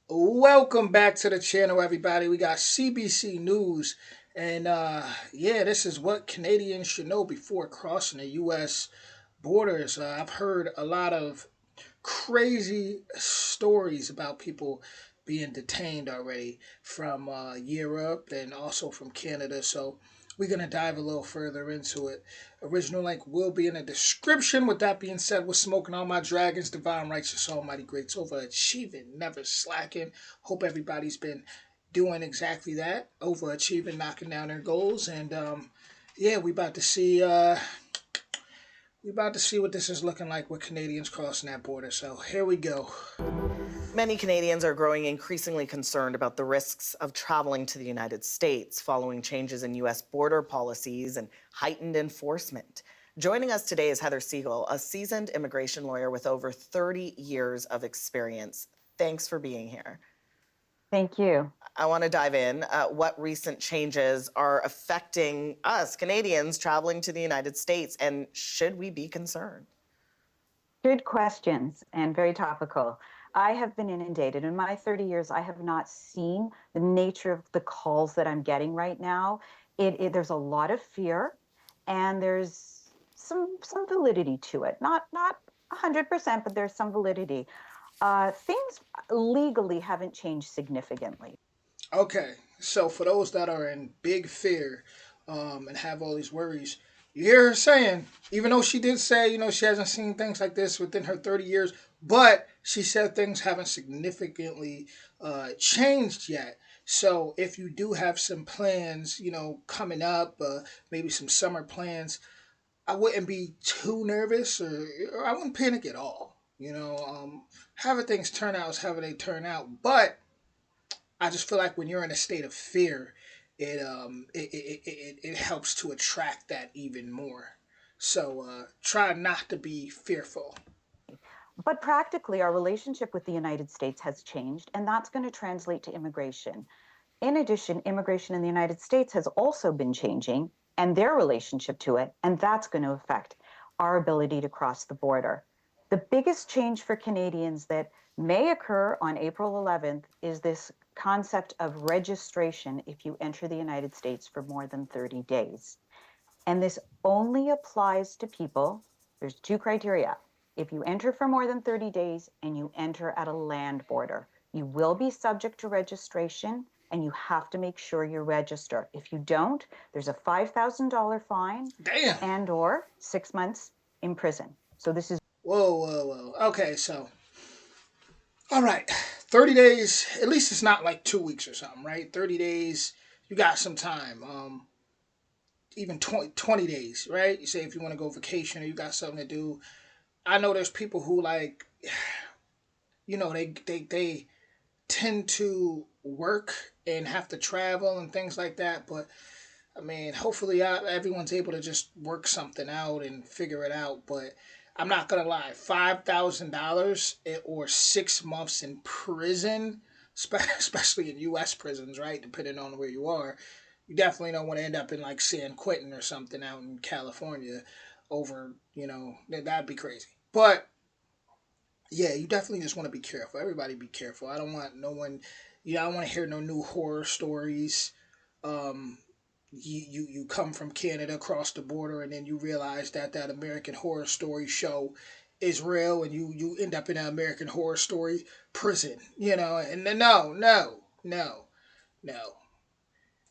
Welcome back to the channel, everybody. We got CBC News, and yeah, this is what Canadians should know before crossing the U.S. borders. I've heard a lot of crazy stories about people being detained already from Europe and also from Canada. So we're going to dive a little further into it. Original link will be in the description. With that being said, we're smoking all my dragons, divine, righteous, almighty, greats, overachieving, never slacking. Hope everybody's been doing exactly that, overachieving, knocking down their goals. And yeah, we about to see what this is looking like with Canadians crossing that border. So here we go. Many Canadians are growing increasingly concerned about the risks of traveling to the United States following changes in U.S. border policies and heightened enforcement. Joining us today is Heather Siegel, a seasoned immigration lawyer with over 30 years of experience. Thanks for being here. Thank you. I want to dive in. What recent changes are affecting us Canadians traveling to the United States, and should we be concerned? Good questions and very topical. I have been inundated. In my 30 years, I have not seen the nature of the calls that I'm getting right now. There's a lot of fear, and there's some validity to it. Not 100%, but there's some validity. Things legally haven't changed significantly. Okay, so for those that are in big fear and have all these worries, you hear her saying, even though she did say, she hasn't seen things like this within her 30 years, but she said things haven't significantly changed yet. So if you do have some plans, coming up, maybe some summer plans, I wouldn't be too nervous or I wouldn't panic at all. However things turn out is however they turn out. But I just feel like when you're in a state of fear, it helps to attract that even more. So try not to be fearful. But practically, our relationship with the United States has changed, and that's going to translate to immigration. In addition, immigration in the United States has also been changing and their relationship to it, and that's going to affect our ability to cross the border. The biggest change for Canadians that may occur on April 11th is this concept of registration if you enter the United States for more than 30 days. And this only applies to people, there's two criteria. If you enter for more than 30 days and you enter at a land border, you will be subject to registration and you have to make sure you register. If you don't, there's a $5,000 fine Damn. and or 6 months in prison. So this is Whoa, whoa, whoa. Okay, so all right, 30 days. At least it's not like 2 weeks or something, right? 30 days. You got some time. Even 20 days, right? You say if you want to go vacation or you got something to do. I know there's people who like, they tend to work and have to travel and things like that. But I mean, hopefully everyone's able to just work something out and figure it out. But I'm not gonna lie, $5,000 or 6 months in prison, especially in U.S. prisons, right? Depending on where you are, you definitely don't want to end up in like San Quentin or something out in California. Over, that'd be crazy. But yeah, you definitely just want to be careful. Everybody be careful. I don't want no one. I don't want to hear no new horror stories. Um, you come from Canada across the border, and then you realize that that American Horror Story show is real, and you end up in an American Horror Story prison. And then no.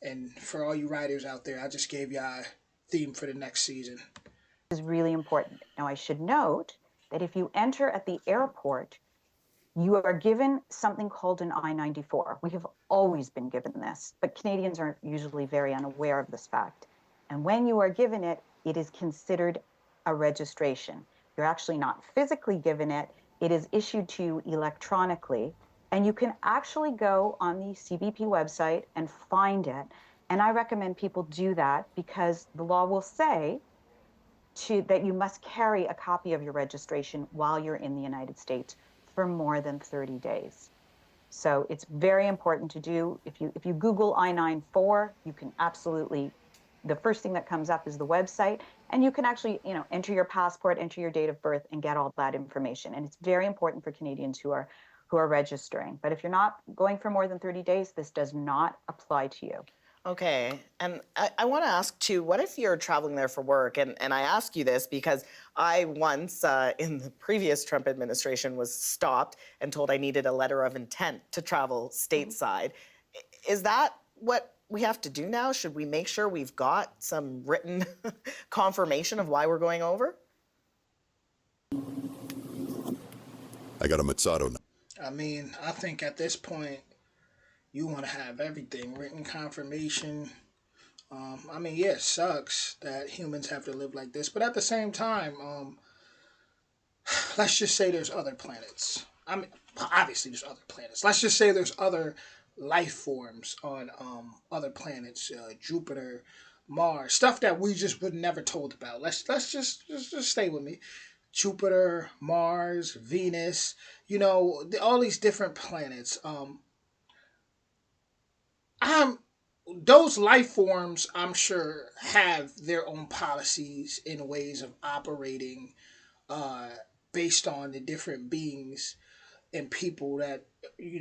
And for all you writers out there, I just gave y'all a theme for the next season. really important. Now, I should note that if you enter at the airport, you are given something called an I-94. We have always been given this, but Canadians are usually very unaware of this fact. And when you are given it, it is considered a registration. You're actually not physically given it. It is issued to you electronically, and you can actually go on the CBP website and find it. And I recommend people do that because the law will say that you must carry a copy of your registration while you're in the United States for more than 30 days. So it's very important to do. If you Google I-94, you can absolutely, the first thing that comes up is the website, and you can actually, enter your passport, enter your date of birth, and get all that information. And it's very important for Canadians who are who are registering. But if you're not going for more than 30 days, this does not apply to you. Okay. And I want to ask too, what if you're traveling there for work? And I ask you this because I once, in the previous Trump administration, was stopped and told I needed a letter of intent to travel stateside. Is that what we have to do now? Should we make sure we've got some written confirmation of why we're going over? I got a Mazzato now. I mean, I think at this point, you want to have everything written confirmation. I mean, yeah, it sucks that humans have to live like this, but at the same time, let's just say there's other planets. I mean, obviously there's other planets. Let's just say there's other life forms on other planets, Jupiter, Mars, stuff that we just would never told about. Let's just stay with me. Jupiter, Mars, Venus, all these different planets. I'm those life forms, I'm sure, have their own policies and ways of operating, uh, based on the different beings and people that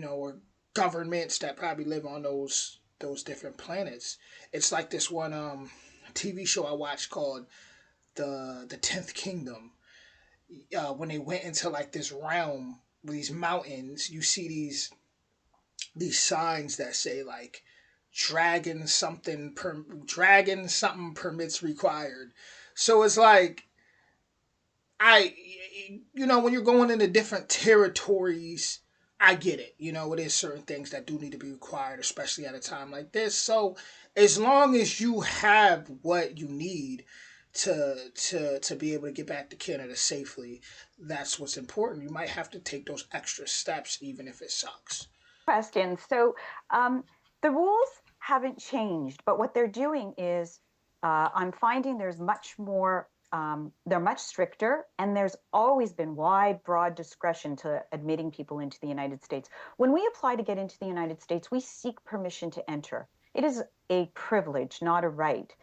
or governments that probably live on those different planets. It's like this one TV show I watched called the Tenth Kingdom. When they went into like this realm with these mountains, you see these signs that say like dragon something permits required. So it's like I when you're going into different territories, I get it. It is certain things that do need to be required, especially at a time like this. So as long as you have what you need to be able to get back to Canada safely, that's what's important. You might have to take those extra steps even if it sucks. Question. So the rules haven't changed, but what they're doing is I'm finding there's much more, they're much stricter, and there's always been wide, broad discretion to admitting people into the United States. When we apply to get into the United States, we seek permission to enter. It is a privilege, not a right.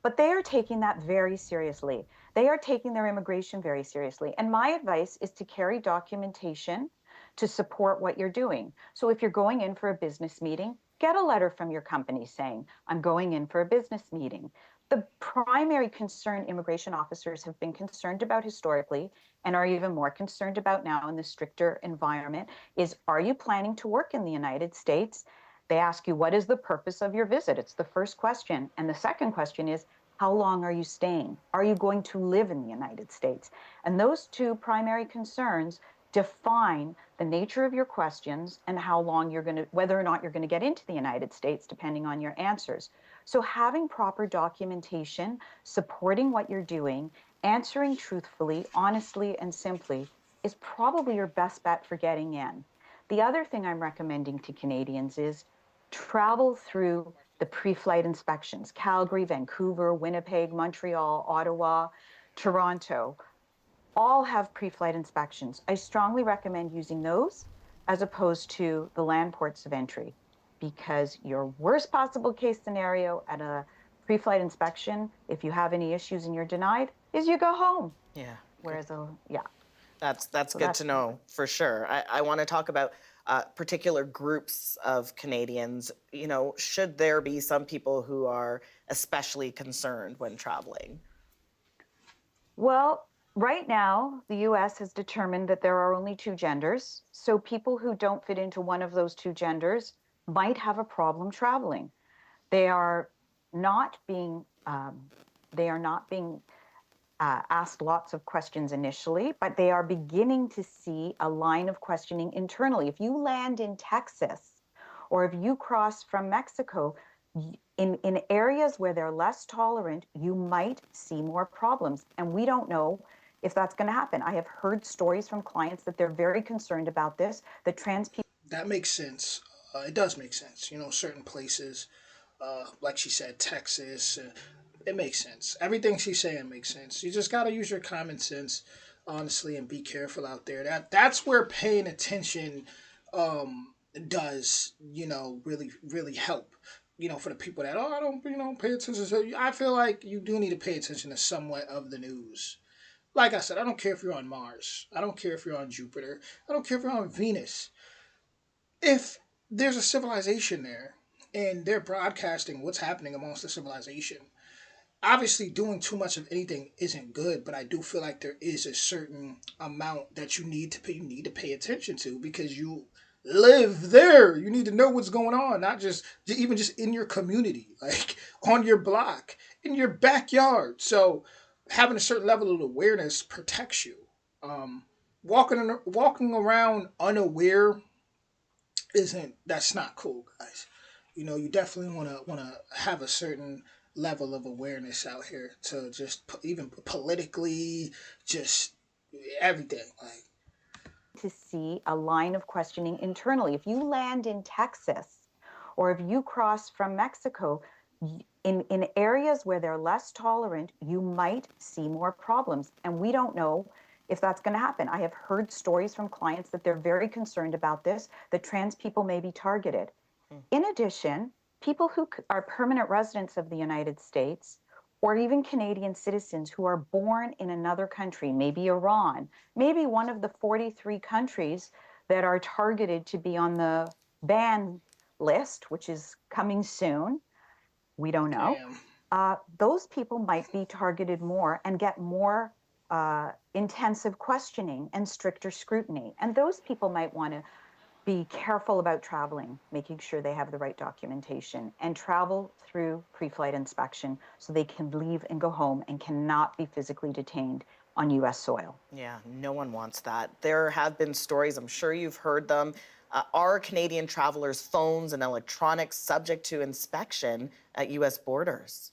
But they are taking that very seriously. They are taking their immigration very seriously. And my advice is to carry documentation to support what you're doing. So if you're going in for a business meeting, get a letter from your company saying, I'm going in for a business meeting. The primary concern immigration officers have been concerned about historically and are even more concerned about now in the stricter environment is, are you planning to work in the United States? They ask you, what is the purpose of your visit? It's the first question. And the second question is, how long are you staying? Are you going to live in the United States? And those two primary concerns define the nature of your questions and how long you're going to, whether or not you're going to get into the United States, depending on your answers. So having proper documentation, supporting what you're doing, answering truthfully, honestly, and simply is probably your best bet for getting in. The other thing I'm recommending to Canadians is travel through the pre-flight inspections. Calgary, Vancouver, Winnipeg, Montreal, Ottawa, Toronto, all have pre-flight inspections. I strongly recommend using those as opposed to the land ports of entry, because your worst possible case scenario at a pre-flight inspection, if you have any issues and you're denied, is you go home. Yeah. Whereas, yeah. That's So good that's to know for sure. I want to talk about particular groups of Canadians. Should there be some people who are especially concerned when traveling? Well, right now, the US has determined that there are only two genders. So people who don't fit into one of those two genders might have a problem traveling. They are not being asked lots of questions initially, but they are beginning to see a line of questioning internally. If you land in Texas or if you cross from Mexico, in areas where they're less tolerant, you might see more problems. And we don't know if that's going to happen. I have heard stories from clients that they're very concerned about this, that trans people. That makes sense. It does make sense. Certain places, like she said, Texas. It makes sense. Everything she's saying makes sense. You just gotta use your common sense, honestly, and be careful out there. That's where paying attention, does really really help. For the people that I don't pay attention. So I feel like you do need to pay attention to somewhat of the news. Like I said, I don't care if you're on Mars. I don't care if you're on Jupiter. I don't care if you're on Venus. if there's a civilization there and they're broadcasting what's happening amongst the civilization, obviously doing too much of anything isn't good, but I do feel like there is a certain amount that you need to pay attention to because you live there. You need to know what's going on, not just even just in your community, like on your block, in your backyard. So having a certain level of awareness protects you. Um, walking around unaware isn't that's not cool, guys. You know, you definitely want to have a certain level of awareness out here to just even politically, just everything. Like, To see a line of questioning internally. If you land in Texas or if you cross from Mexico, in areas where they're less tolerant, you might see more problems. And we don't know if that's going to happen. I have heard stories from clients that they're very concerned about this, that trans people may be targeted. In addition, people who are permanent residents of the United States or even Canadian citizens who are born in another country, maybe Iran, maybe one of the 43 countries that are targeted to be on the ban list, which is coming soon. We don't know. damn, Those people might be targeted more and get more intensive questioning and stricter scrutiny. And those people might want to be careful about traveling, making sure they have the right documentation, and travel through pre-flight inspection so they can leave and go home and cannot be physically detained on U.S. soil. Yeah, no one wants that. There have been stories, I'm sure you've heard them. Are Canadian travelers' phones and electronics subject to inspection at U.S. borders?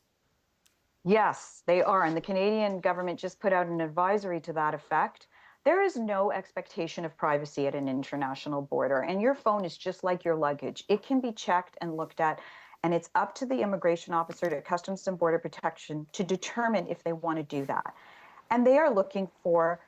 Yes, they are. And the Canadian government just put out an advisory to that effect. There is no expectation of privacy at an international border, and your phone is just like your luggage. It can be checked and looked at, and it's up to the immigration officer at Customs and Border Protection to determine if they want to do that. And they are looking for,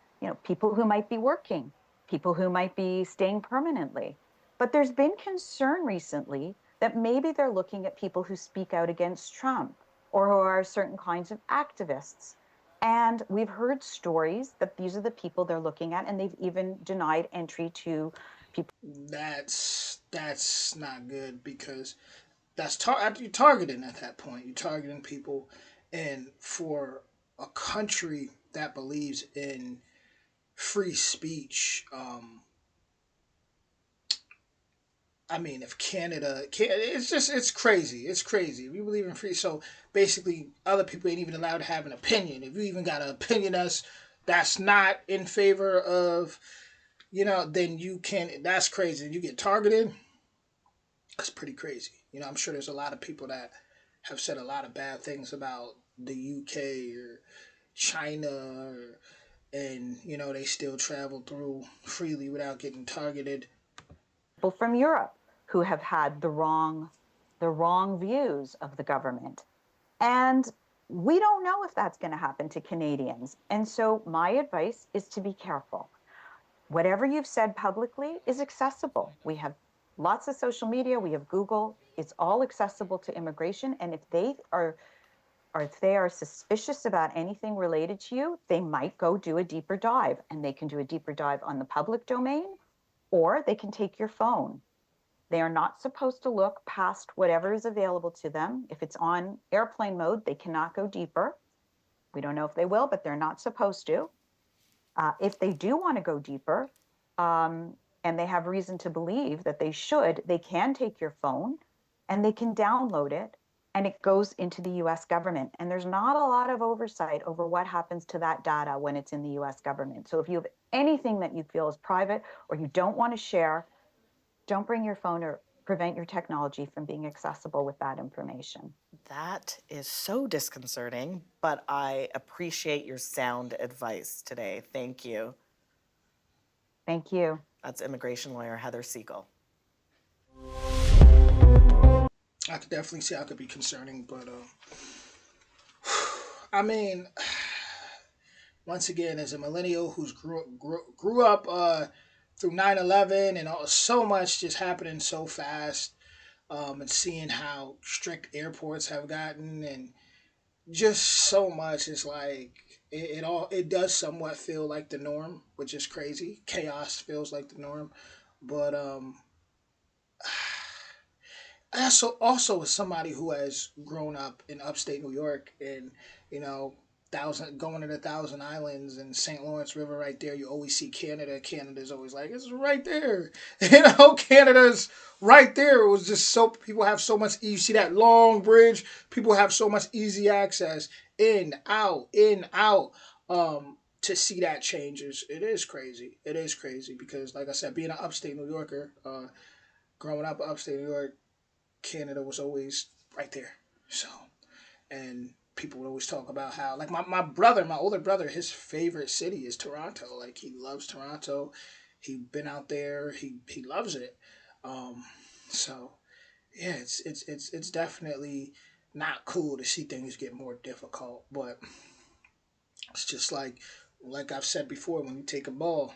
people who might be working, people who might be staying permanently. But there's been concern recently that maybe they're looking at people who speak out against Trump or who are certain kinds of activists. And we've heard stories that these are the people they're looking at, and they've even denied entry to people. that's not good because you're targeting at that point. You're targeting people, and for a country that believes in free speech, I mean, if Canada, it's crazy. It's crazy. If you believe in free, so basically, other people ain't even allowed to have an opinion. If you even got an opinion that's not in favor of, then you can. That's crazy. You get targeted. That's pretty crazy. I'm sure there's a lot of people that have said a lot of bad things about the UK or China, and they still travel through freely without getting targeted. People from Europe who have had the wrong views of the government. And we don't know if that's going to happen to Canadians. And so my advice is to be careful. Whatever you've said publicly is accessible. We have lots of social media, we have Google, it's all accessible to immigration. And if they are suspicious about anything related to you, they might go do a deeper dive, and they can do a deeper dive on the public domain, or they can take your phone. They are not supposed to look past whatever is available to them. If it's on airplane mode, they cannot go deeper. We don't know if they will, but they're not supposed to. If they do want to go deeper, and they have reason to believe that they should, they can take your phone and they can download it, and it goes into the US government. And there's not a lot of oversight over what happens to that data when it's in the US government. So if you have anything that you feel is private or you don't want to share, don't bring your phone or prevent your technology from being accessible with that information. That is so disconcerting, but I appreciate your sound advice today. Thank you. Thank you. That's immigration lawyer Heather Siegel. I could definitely see how it could be concerning, but I mean, once again, as a millennial who's grew up through 9/11 and so much just happening so fast, and seeing how strict airports have gotten and just so much is like it does somewhat feel like the norm, which is crazy. Chaos feels like the norm, but also as somebody who has grown up in upstate New York and you know thousand going to the Thousand Islands and St. Lawrence River right there, you always see Canada. Canada's always like it's right there. Canada's right there. It was just so people have so much. You see that long bridge. People have so much easy access in out. To see that changes, it is crazy. It is crazy because, like I said, being an upstate New Yorker, growing up in upstate New York, Canada was always right there. So, and people would always talk about how, like my older brother, his favorite city is Toronto. Like he loves Toronto. He's been out there. He loves it. Um, so yeah, it's definitely not cool to see things get more difficult, but it's just like I've said before, when you take a ball,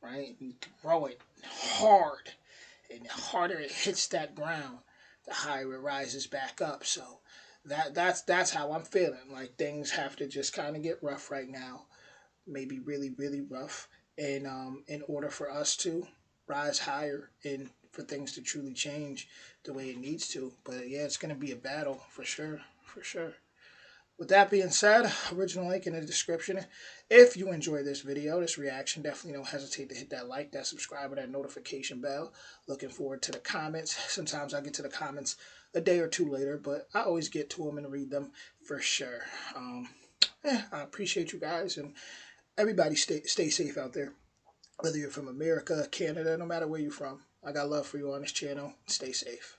right, you throw it hard, and the harder it hits that ground, the higher it rises back up. So that's how I'm feeling. Like things have to just kind of get rough right now, maybe really really rough, and in order for us to rise higher and for things to truly change the way it needs to. But yeah, it's gonna be a battle for sure, for sure. With that being said, original link in the description. If you enjoy this video, this reaction, definitely don't hesitate to hit that like, that subscribe, or that notification bell. Looking forward to the comments. Sometimes I get to the comments a day or two later, but I always get to them and read them for sure. I appreciate you guys, and everybody stay safe out there. Whether you're from America, Canada, no matter where you're from. I got love for you on this channel. Stay safe.